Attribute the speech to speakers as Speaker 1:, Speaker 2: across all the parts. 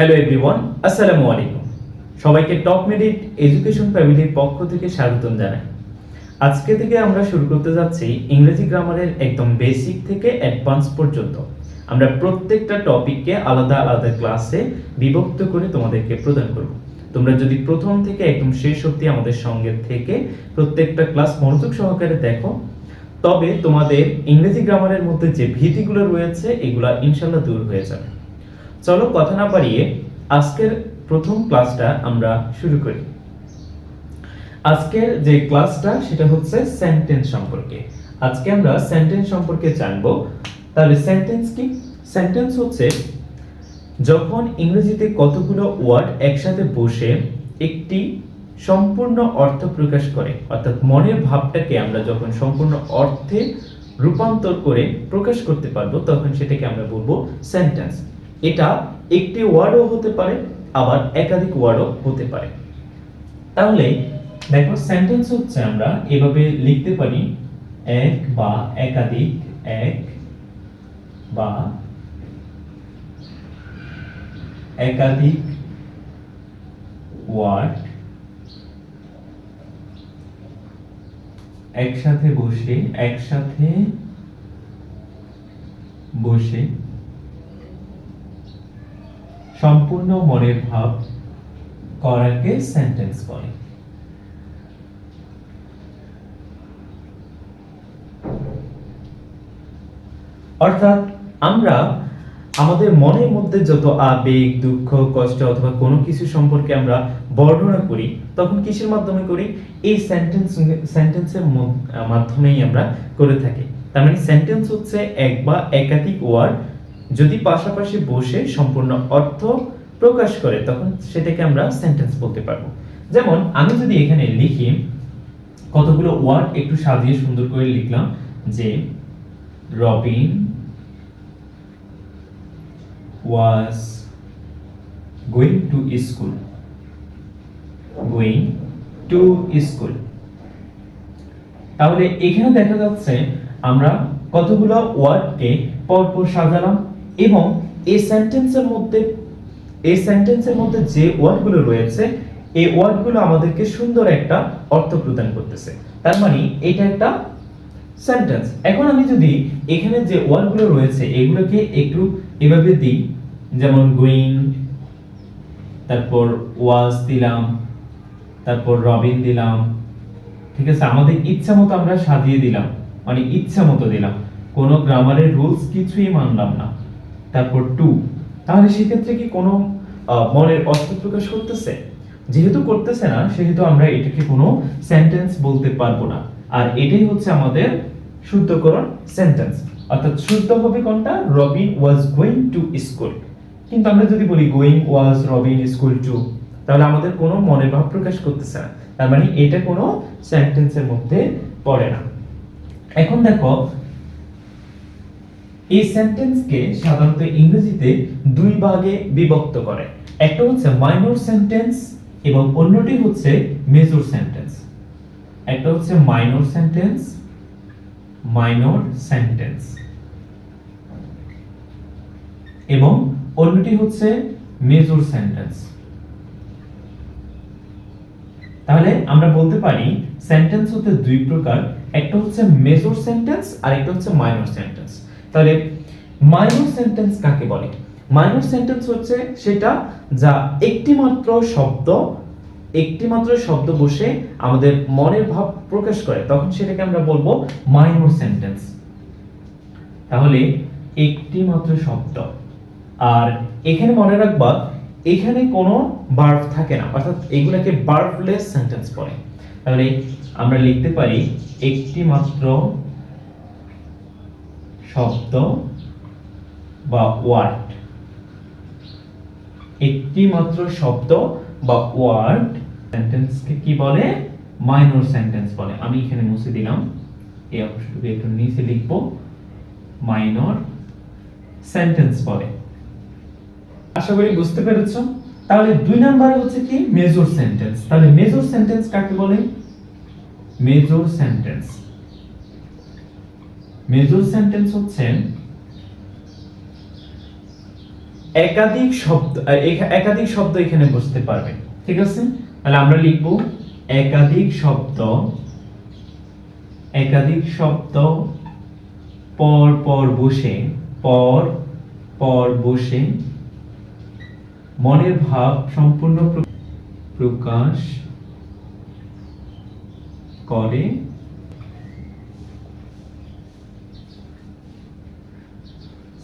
Speaker 1: Hello everyone, আসসালামু আলাইকুম। সবাইকে টপ মেরিট এডুকেশন ফ্যামিলির পক্ষ থেকে স্বাগতম জানাই। আজকে থেকে আমরা শুরু করতে যাচ্ছি ইংরেজি গ্রামারের একদম বেসিক থেকে অ্যাডভান্স পর্যন্ত। আমরা প্রত্যেকটা টপিককে আলাদা আলাদা ক্লাসে বিভক্ত করে তোমাদেরকে প্রদান করব। তোমরা যদি প্রথম থেকে একদম শেষ অবধি আমাদের সঙ্গে থেকে প্রত্যেকটা ক্লাস মনোযোগ সহকারে দেখো, তবে তোমাদের ইংরেজি গ্রামারের মধ্যে যে ভীতিগুলো রয়েছে এগুলা ইনশাল্লাহ দূর হয়ে যাবে। চলো কথা না বাড়িয়ে আজকের প্রথম ক্লাসটা আমরা শুরু করি। আজকের যে ক্লাসটা সেটা হচ্ছে সেন্টেন্স সম্পর্কে। আজকে আমরা সেন্টেন্স সম্পর্কে জানবো। তাহলে সেন্টেন্স কি? সেন্টেন্স হচ্ছে যখন ইংরেজিতে কতগুলো ওয়ার্ড একসাথে বসে একটি সম্পূর্ণ অর্থ প্রকাশ করে, অর্থাৎ মনের ভাবটাকে আমরা যখন সম্পূর্ণ অর্থে রূপান্তর করে প্রকাশ করতে পারবো তখন সেটাকে আমরা বলবো সেন্টেন্স। এটা একটি ওয়ার্ডও হতে পারে, আবার একাধিক ওয়ার্ডও হতে পারে। তাহলে দেখো, সেন্টেন্স হচ্ছে আমরা এভাবে লিখতে পারি, এক বা একাধিক, এক বা একাধিক ওয়ার্ড একসাথে বসে সম্পূর্ণ মনের ভাব করাকে সেন্টেন্স বলে। অর্থাৎ আমরা আমাদের মনের মধ্যে যত আবেগ, দুঃখ, কষ্ট অথবা কোনো কিছু সম্পর্কে আমরা বর্ণনা করি তখন কিসের মাধ্যমে করি? এই সেন্টেন্সের মাধ্যমেই আমরা করে থাকি। তার মানে সেন্টেন্স হচ্ছে এক বা একাধিক ওয়ার্ড যদি পাশাপাশি বসে সম্পূর্ণ অর্থ প্রকাশ করে তখন সেটাকে আমরা সেন্টেন্স বলতে পারবো। যেমন আমি যদি এখানে লিখি, কতগুলো ওয়ার্ড একটু সাজিয়ে সুন্দর করে লিখলাম যে Robin was going to school. তাহলে এখানে দেখা যাচ্ছে আমরা কতগুলো ওয়ার্ডকে পরপর সাজালাম এবং এই সেন্টেন্সের মধ্যে যে ওয়ার্ডগুলো রয়েছে এই ওয়ার্ডগুলো আমাদেরকে সুন্দর একটা অর্থ প্রদান করতেছে। তার মানে এটা একটা সেন্টেন্স। এখন আমি যদি এখানে যে ওয়ার্ডগুলো রয়েছে এগুলোকে একটু এভাবে দিই, যেমন গোয়িং, তারপর ওয়াজ দিলাম, তারপর রবিন দিলাম, ঠিক আছে, আমাদের ইচ্ছা মতো আমরা সাজিয়ে দিলাম, মানে ইচ্ছা মতো দিলাম, কোনো গ্রামারের রুলস কিছুই মানলাম না। তারপর টু, তাহলে সেক্ষেত্রে কি কোনো মনের অর্থ প্রকাশ করতেছে? যেহেতু করতেছে না সেহেতু আমরা এটাকে কোনো সেন্টেন্স বলতে পারবো না। আর এটাই হচ্ছে আমাদের শুদ্ধকরণ সেন্টেন্স। অর্থাৎ শুদ্ধ হবে কোনটা? Robin was going to school. কিন্তু আমরা যদি বলি going was Robin school to, তাহলে আমাদের কোনো মনের ভাব প্রকাশ করতেছে না। তার মানে এটা কোনো সেন্টেন্সের মধ্যে পড়ে না। এখন দেখো, এই সেন্টেন্সকে সাধারণত ইংরেজিতে দুই ভাগে বিভক্ত করে। একটা হচ্ছে মাইনর সেন্টেন্স এবং অন্যটি হচ্ছে মেজর সেন্টেন্স। একটা হচ্ছে মাইনর সেন্টেন্স এবং অন্যটি হচ্ছে মেজর সেন্টেন্স। তাহলে আমরা বলতে পারি সেন্টেন্স হতে দুই প্রকার, একটা হচ্ছে মেজর সেন্টেন্স আর একটা হচ্ছে মাইনর সেন্টেন্স। তাহলে মাইনর সেন্টেন্স কাকে বলে? মাইনর সেন্টেন্স হচ্ছে সেটা যা একটি মাত্র শব্দ বসে আমাদের মনের ভাব প্রকাশ করে, তখন সেটাকে আমরা বলবো মাইনর সেন্টেন্স। তাহলে একটি মাত্র শব্দ, আর এখানে মনে রাখবা এখানে কোনো ভার্ব থাকে না, অর্থাৎ এগুলোকে ভার্বলেস সেন্টেন্স বলে। তাহলে আমরা লিখতে পারি একটি মাত্র শব্দ বা ওয়ার্ড, একটি মাত্র শব্দ বা ওয়ার্ড সেন্টেন্সকে কি বলে? মাইনর সেন্টেন্স বলে। আমি এখানে মুছে দিলাম, এই অংশটুকু একটু নিচে লিখবো, মাইনর সেন্টেন্স বলে। আশা করি বুঝতে পেরেছো। তাহলে দুই নম্বরে হচ্ছে কি? Major sentence. তাহলে মেজর সেন্টেন্স কাকে বলে? মেজর সেন্টেন্স হচ্ছে একাধিক শব্দ একাধিক শব্দ এখানে বুঝতে পারবে, ঠিক আছে? তাহলে আমরা লিখব একাধিক শব্দ পর পর বসে মনের ভাব সম্পূর্ণ প্রকাশ করে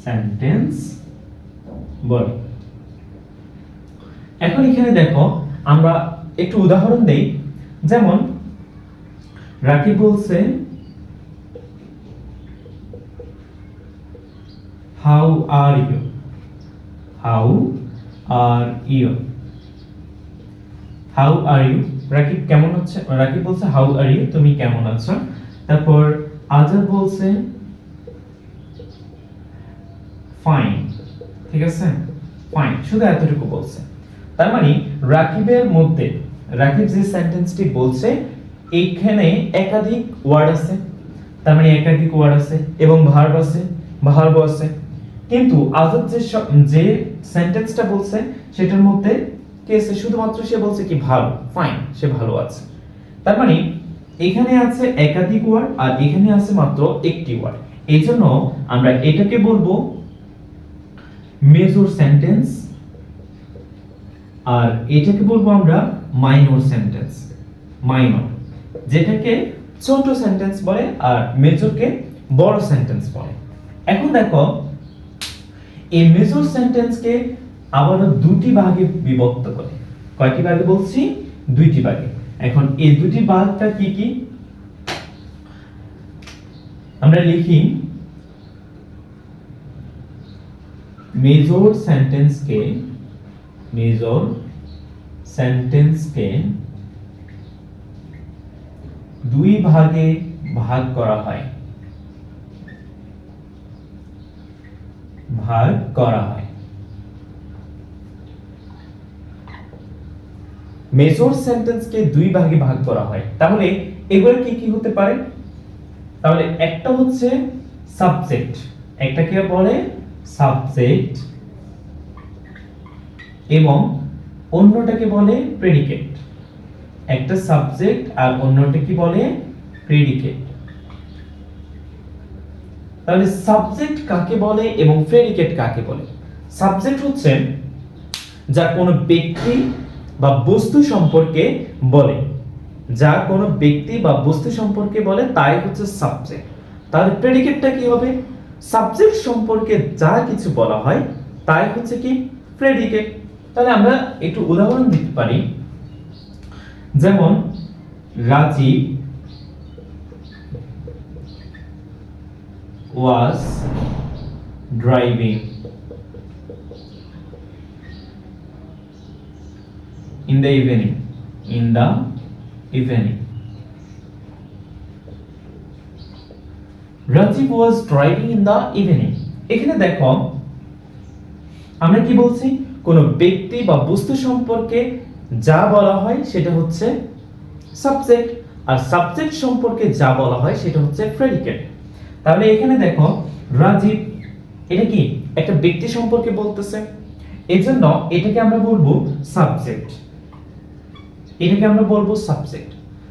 Speaker 1: সেন্টেন্স বলে। এখন এখানে দেখো আমরা একটু উদাহরণ দেই, যেমন রাকিব বলছে হাউ আর ইউ, রাকিব কেমন আছে? রাকিব বলছে হাউ আর ইউ, তুমি কেমন আছো? তারপর আজাদ বলছে ফাইন, ঠিক আছে, ফাইন, শুধু এতটুকু বলছে। তার মানে রাকিব যে সেন্টেন্সটি বলছে এইখানে একাধিক ওয়ার্ড আছে, তার মানে একাধিক ওয়ার্ড আছে এবং ভার্ব আছে, কিন্তু আজাদ যে সেন্টেন্সটা বলছে সেটার মধ্যে কি আছে? শুধুমাত্র সে বলছে কি ভালো, ফাইন, সে ভালো আছে। তার মানে এখানে আছে একাধিক ওয়ার্ড আর এখানে আছে মাত্র একটি ওয়ার্ড। এইজন্য আমরা এটাকে বলবো মেজর সেন্টেন্স আর এটাকে বলবো আমরা মাইনর সেন্টেন্স। মাইনর যেটাকে ছোট সেন্টেন্স বলে আর মেজরকে বড় সেন্টেন্স বলে। এখন দেখো এই মেজর সেন্টেন্সকে আবারও দুটি ভাগে বিভক্ত করে। কয়টি ভাগে বলছি? দুইটি ভাগে। এখন এই দুটি ভাগটা কি কি? আমরা লিখি মেজর সেন্টেন্সকে দুই ভাগে ভাগ করা হয়। মেজর সেন্টেন্সকে দুই ভাগে ভাগ করা হয়, তাহলে এগুলো কি কি হতে পারে? তাহলে একটা হচ্ছে সাবজেক্ট, একটাকে বলে সাবজেক্ট এবং অন্যটাকে বলে প্রেডিকেট। একটা সাবজেক্ট আর অন্যটা কি বলে? প্রেডিকেট। তাহলে সাবজেক্ট কাকে বলে এবং প্রেডিকেট কাকে বলে? সাবজেক্ট হচ্ছে যা কোনো ব্যক্তি বা বস্তু সম্পর্কে বলে, তাই হচ্ছে সাবজেক্ট। তাহলে প্রেডিকেটটা কি হবে? সাবজেক্ট সম্পর্কে যা কিছু বলা হয় তাই হচ্ছে কি? প্রেডিকেট। তাহলে আমরা একটু উদাহরণ দিতে পারি, যেমন Rajib was driving in the evening. Rajiv was driving in the evening. এখানে দেখো আমরা কি বলছি? কোন ব্যক্তি বা বস্তু সম্পর্কে যা বলা হয় সেটা হচ্ছে সাবজেক্ট, আর সাবজেক্ট সম্পর্কে যা বলা হয় সেটা হচ্ছে প্রেডিকেট। তাহলে এখানে দেখো রাজীব, এটা কি? একটা ব্যক্তি সম্পর্কে বলতেছে, এজন্য এটাকে আমরা বলবো সাবজেক্ট।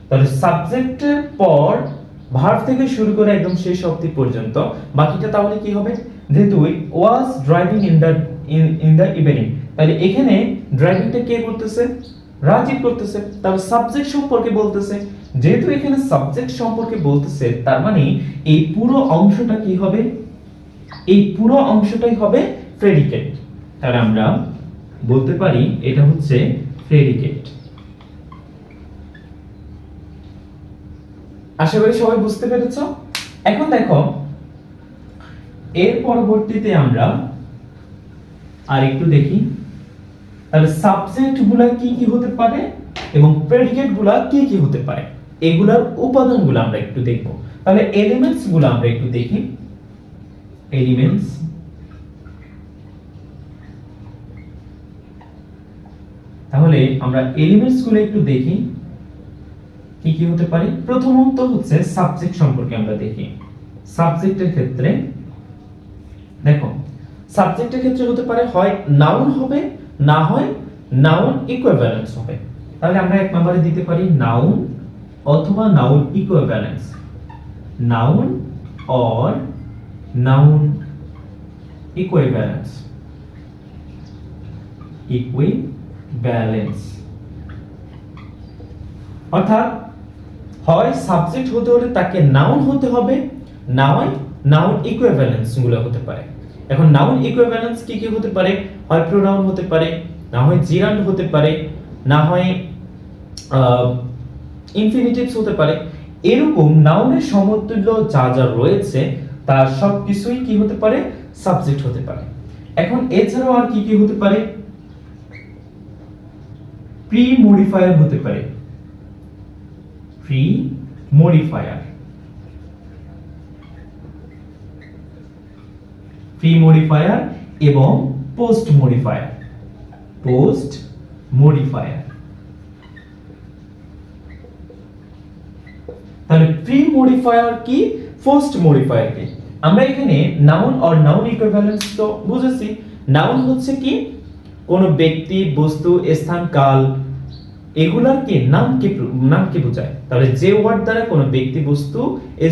Speaker 1: তাহলে সাবজেক্টের পর ভার্ব থেকে শুরু করে একদম শেষ অবধি পর্যন্ত বাকিটা তাহলে কি হবে? যেহেতু ওয়াজ ড্রাইভিং ইন দ্য ইভিনিং, তাহলে এখানে ড্রাইভিংটা কে করতেছে? রাজীব করতেছে। তাহলে সাবজেক্ট সম্পর্কে বলতেছে, যেহেতু এখানে সাবজেক্ট সম্পর্কে বলতেছে তার মানে এই পুরো অংশটা কি হবে? এই পুরো অংশটাই হবে প্রেডিকেট। তাহলে আমরা বলতে পারি এটা হচ্ছে প্রেডিকেট। আশা করি সবাই বুঝতে পেরেছ। এখন দেখো এর পরবর্তীতে আমরা আরেকটু দেখি, তাহলে সাবজেক্ট গুলা কি কি হতে পারে এবং প্রেডিকেট গুলা কি কি হতে পারে, এগুলার উপাদানগুলো আমরা একটু দেখব। তাহলে এলিমেন্টস গুলো আমরা একটু দেখি। এলিমেন্টস, তাহলে আমরা এলিমেন্টস গুলো একটু দেখি কি কি হতে পারে। প্রথমত হচ্ছে সাবজেক্ট সম্পর্কে আমরা দেখি। সাবজেক্টের ক্ষেত্রে দেখো সাবজেক্টের ক্ষেত্রে হতে পারে হয় নাউন হবে, না হয় নাউন ইকুইভ্যালেন্স হবে। তাহলে আমরা এক নম্বরে দিতে পারি নাউন অথবা noun equivalence, noun or noun equivalence, equivalence অর্থাৎ হয় সাবজেক্ট হতে হলে তাকে নাউন হতে হবে, না হয় নাউন ইকুইভ্যালেন্স গুলো হতে পারে। এখন নাউন ইকুইভ্যালেন্স কি কি হতে পারে? হয় প্রোনাউন হতে পারে, না হয় জিরান্ড হতে পারে, না হয় ইনফিনিটিভস হতে পারে। এরকম নাউনের সমতুল্য যা যা রয়েছে তার সবকিছুই কি হতে পারে? সাবজেক্ট হতে পারে। এখন এছাড়াও আর কি কি হতে পারে? প্রি মডিফায়ার হতে পারে, প্রি মডিফায়ার, প্রি মডিফায়ার এবং পোস্ট মডিফায়ার, পোস্ট মডিফায়ার। তাহলে প্রি মডিফায়ার কি, পোস্ট মডিফায়ার কি? আমরা এখানে নাউন অর নাউন ইকুইভ্যালেন্স তো বুঝেছি। নাউন হচ্ছে কি কোন ব্যক্তি, বস্তু, স্থান, কাল এগুলার কি নামকে বোঝায়। তাহলে যে ওয়ার্ড দ্বারা কোন ব্যক্তি, বস্তু,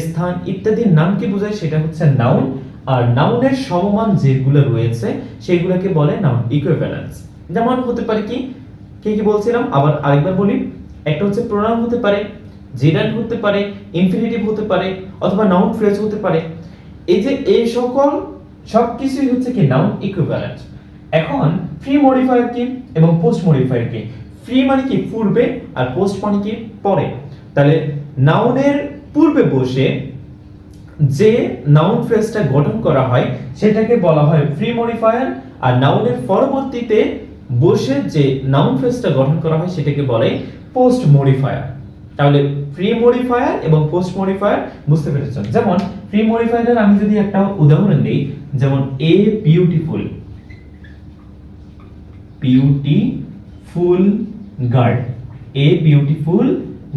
Speaker 1: স্থান ইত্যাদি নামকে বোঝায় সেটা হচ্ছে নাউন। আর নাউনের সমমান যেগুলো রয়েছে সেগুলোকে বলে নাউন ইকুইভ্যালেন্স। যেমন হতে পারে কি কি বলছিলাম আবার আরেকবার বলি। একটা হচ্ছে প্রোনাউন হতে পারে, জেরান্ড হতে পারে, ইনফিনিটিভ হতে পারে, অথবা নাউন ফ্রেজ হতে পারে। এই যে এই সকল সবকিছুই হচ্ছে কি নাউন ইকুইভ্যালেন্ট। এখন প্রি মডিফায়ার কি এবং পোস্ট মডিফায়ার কি? প্রি মানে কি পূর্বে, আর পোস্ট মানে কি পরে। তাহলে নাউনের পূর্বে বসে যে নাউন ফ্রেজটা গঠন করা হয় সেটাকে বলা হয় প্রি মডিফায়ার, আর নাউনের পরবর্তীতে বসে যে নাউন ফ্রেজটা গঠন করা হয় সেটাকে বলে পোস্ট মডিফায়ার। তাহলে প্রি মডিফায়ার এবং পোস্ট মডিফায়ার বুঝতে পেরেছেন। যেমন প্রি মডিফায়ারের আমি যদি একটা উদাহরণ দেই, যেমন a beautiful, beautiful girl, a beautiful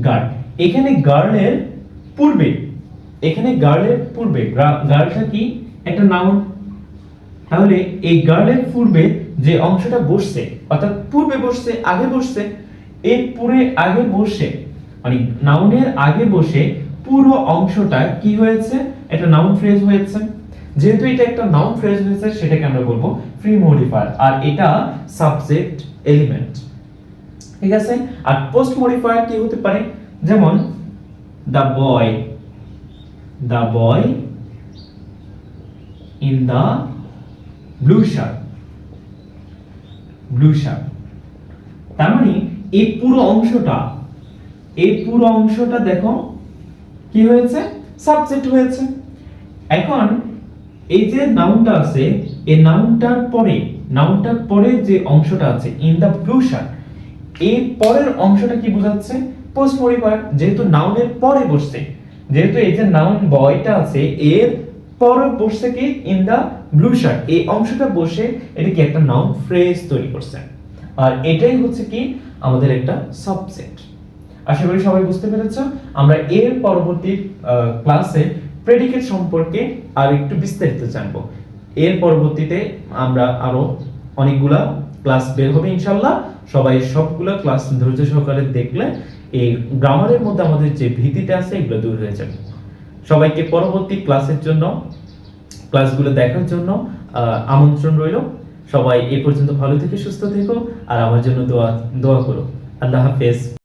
Speaker 1: girl. এখানে গার্লের পূর্বে, এখানে গার্লের পূর্বে গার্লটা কি একটা নাউন। তাহলে এই গার্লের পূর্বে যে অংশটা বসছে অর্থাৎ পূর্বে বসছে, আগে বসছে, এই পুরে আগে বসে মানে নাউনের আগে বসে পুরো অংশটা কি হয়েছে? একটা নাউন ফ্রেজ হয়েছে। যেহেতু এটা একটা নাউন ফ্রেজ হয়েছে সেটাকে আমরা বলবো প্রি মডিফায়ার, আর এটা সাবজেক্ট এলিমেন্ট। ঠিক আছে। আর পোস্ট মডিফায়ার কি হতে পারে? যেমন the boy, the boy in the blue shirt, blue shirt. তার মানে এই পুরো অংশটা, এই পুরো অংশটা দেখো কি হয়েছে? সাবজেক্ট হয়েছে। এখন এই যে নাউনটা আছে এই নাউনটার পরে যে অংশটা আছে ইন দা ব্লু শার্ট, এই পরের অংশটা কি বোঝাচ্ছে? Post modifier. যেহেতু নাউনের পরে বসছে, যেহেতু এই যে নাউন বয়টা আছে এর পরে বসছে কি ইন দা ব্লু শার্ট, এই অংশটা বসে এটা কি একটা নাউন ফ্রেজ তৈরি করছে। আর এটাই হচ্ছে কি আমাদের একটা সাবজেক্ট। আশা করি সবাই বুঝতে পেরেছো। আমরা এর পরবর্তী ক্লাসে প্রেডিকেট সম্পর্কে আর একটু বিস্তারিত জানবো। এর পরবর্তীতে আমরা আরো অনেকগুলা ক্লাস বের হবে ইনশাআল্লাহ। সবাই সবগুলা ক্লাস ধৈর্য সহকারে দেখলে এই গ্রামারের মধ্যে আমাদের যে ভীতিটা আছে এগুলো দূর হয়ে যাবে। সবাইকে পরবর্তী ক্লাসের জন্য, ক্লাসগুলো দেখার জন্য আমন্ত্রণ রইল। সবাই এই পর্যন্ত ভালো থেকে সুস্থ থেকো আর আমার জন্য দোয়া করো। আল্লাহ হাফেজ।